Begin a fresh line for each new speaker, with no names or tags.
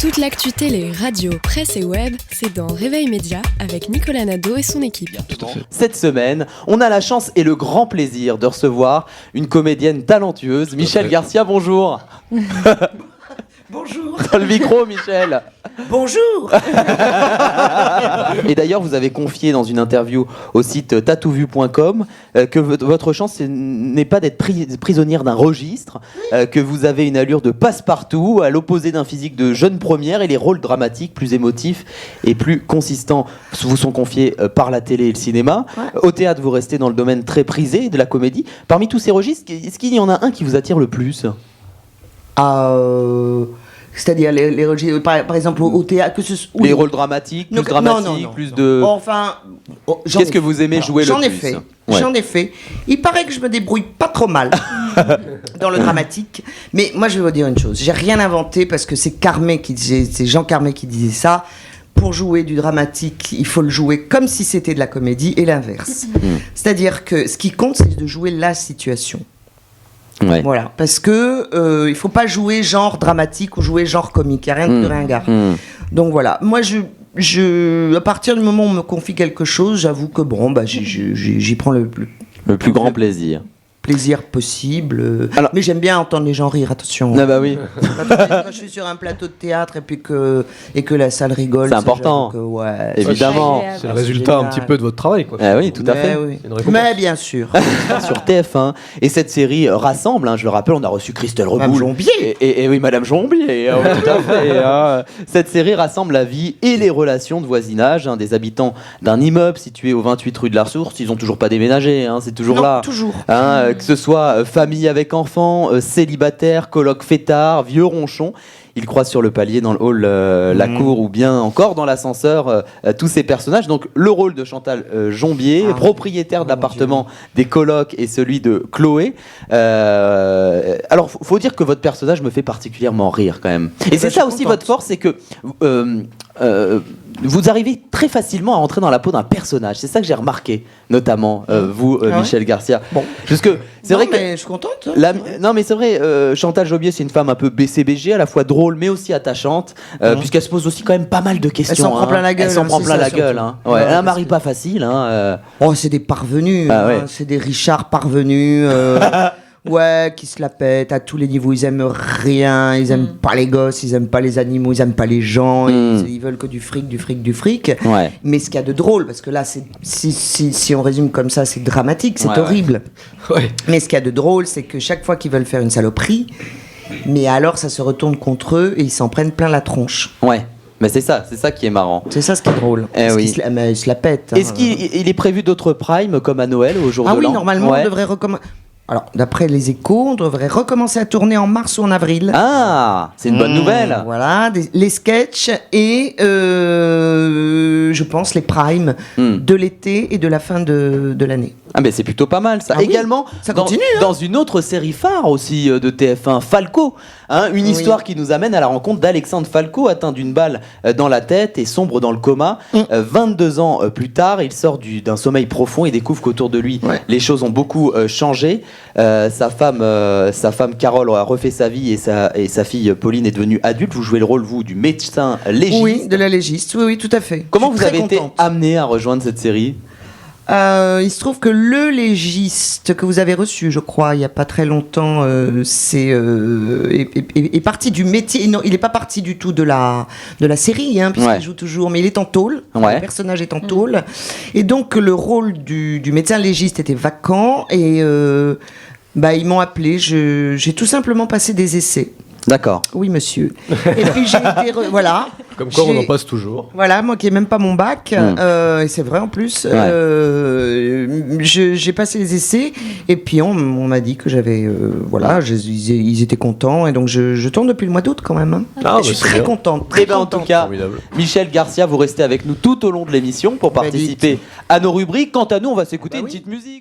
Toute l'actu télé, radio, presse et web, c'est dans Réveil Média avec Nicolas Nadeau et son équipe.
Cette semaine, on a la chance et le grand plaisir de recevoir une comédienne talentueuse, Michel Garcia, bonjour.
Bonjour.
Dans le micro, Michel.
Bonjour.
Et d'ailleurs, vous avez confié dans une interview au site tatouvu.com que votre chance n'est pas d'être prisonnière d'un registre, que vous avez une allure de passe-partout, à l'opposé d'un physique de jeune première, et les rôles dramatiques plus émotifs et plus consistants vous sont confiés par la télé et le cinéma. Ouais. Au théâtre, vous restez dans le domaine très prisé de la comédie. Parmi tous ces registres, est-ce qu'il y en a un qui vous attire le plus ?
C'est-à-dire les registres, par exemple au théâtre,
les rôles dramatiques, plus dramatiques,
non.
plus de.
Enfin,
qu'est-ce que vous aimez jouer le plus ?
J'en ai fait. Il paraît que je me débrouille pas trop mal dans le dramatique. Mais moi, je vais vous dire une chose. J'ai rien inventé parce que c'est Jean Carmé qui disait ça. Pour jouer du dramatique, il faut le jouer comme si c'était de la comédie et l'inverse. C'est-à-dire que ce qui compte, c'est de jouer la situation.
Ouais.
Voilà, parce que il faut pas jouer genre dramatique ou jouer genre comique, il n'y a rien de plus ringard. Donc voilà, moi à partir du moment où on me confie quelque chose, j'avoue que j'y prends le
plus grand plaisir
possible.
Alors,
mais j'aime bien entendre les gens rire, attention.
Ah bah oui.
Quand je suis sur un plateau de théâtre et que la salle rigole,
c'est important. Évidemment.
C'est le résultat un petit peu de votre travail, quoi.
Ah oui, tout à fait.
Oui. Mais bien sûr.
Sur TF1. Et cette série rassemble, je le rappelle, on a reçu Christelle Reboul.
Madame Jombier.
Et oui, Madame Jombier. Tout à fait. Cette série rassemble la vie et les relations de voisinage des habitants d'un immeuble situé au 28 rue de la Ressource. Ils n'ont toujours pas déménagé, c'est toujours là.
Toujours.
Que ce soit famille avec enfants, célibataire, coloc fêtard, vieux ronchon. Il croise sur le palier, dans le hall, la cour ou bien encore dans l'ascenseur, tous ces personnages. Donc le rôle de Chantal Jombier, propriétaire de l'appartement des colocs, et celui de Chloé. Alors faut dire que votre personnage me fait particulièrement rire quand même. Et c'est ça aussi votre force, c'est que vous arrivez très facilement à entrer dans la peau d'un personnage. C'est ça que j'ai remarqué, notamment vous, Michel Garcia.
Bon.
Parce que c'est vrai que
je suis contente.
Non mais c'est vrai, Chantal Jombier, c'est une femme un peu BCBG, à la fois drôle mais aussi attachante, puisqu'elle se pose aussi quand même pas mal de questions.
Elle s'en prend plein la gueule.
Elle s'en prend plein la gueule. Elle a un mari pas facile.
Oh, c'est des parvenus. C'est des Richards parvenus. Qui se la pètent à tous les niveaux. Ils aiment rien, ils aiment pas les gosses, ils aiment pas les animaux, ils aiment pas les gens, ils veulent que du fric.
Ouais.
Mais ce qu'il y a de drôle, parce que là, si on résume comme ça, c'est dramatique, c'est horrible.
Ouais.
Mais ce qu'il y a de drôle, c'est que chaque fois qu'ils veulent faire une saloperie, mais alors ça se retourne contre eux et ils s'en prennent plein la tronche.
Ouais. Mais c'est ça qui est marrant.
C'est ça ce qui est drôle.
Oui.
Ils se la pètent.
Est-ce qu'il est prévu d'autres primes comme à Noël au jour de l'an ?
Ah oui, normalement, on devrait recommencer. Alors, d'après les échos, on devrait recommencer à tourner en mars ou en avril.
Ah, c'est une bonne nouvelle.
Voilà, les sketchs et, je pense, les primes de l'été et de la fin de l'année.
Ah mais c'est plutôt pas mal ça. Également,
ça continue,
dans une autre série phare aussi de TF1, Falco, une histoire qui nous amène à la rencontre d'Alexandre Falco, atteint d'une balle dans la tête et sombre dans le coma. 22 ans plus tard, il sort d'un sommeil profond et découvre qu'autour de lui, les choses ont beaucoup changé. Sa femme Carole a refait sa vie et sa fille Pauline est devenue adulte. Vous jouez le rôle, vous, du médecin légiste.
Oui, de la légiste, oui, tout à fait.
Comment vous avez été amené à rejoindre cette série ?
Il se trouve que le légiste que vous avez reçu, je crois, il n'y a pas très longtemps, est parti du métier. Non, il n'est pas parti du tout de la série, puisqu'il joue toujours, mais il est en tôle. Le personnage est en tôle. Et donc, le rôle du médecin légiste était vacant. Et ils m'ont appelé. J'ai tout simplement passé des essais.
D'accord.
Oui, monsieur. Et puis j'ai été... Voilà.
Comme quoi, on en passe toujours.
Voilà, moi qui n'ai même pas mon bac, et c'est vrai en plus, j'ai passé les essais, et puis on m'a dit que j'avais... ils étaient contents, et donc je tourne depuis le mois d'août quand même. Je suis très contente.
En tout cas, Michel Garcia, vous restez avec nous tout au long de l'émission pour participer à nos rubriques. Quant à nous, on va s'écouter une petite musique.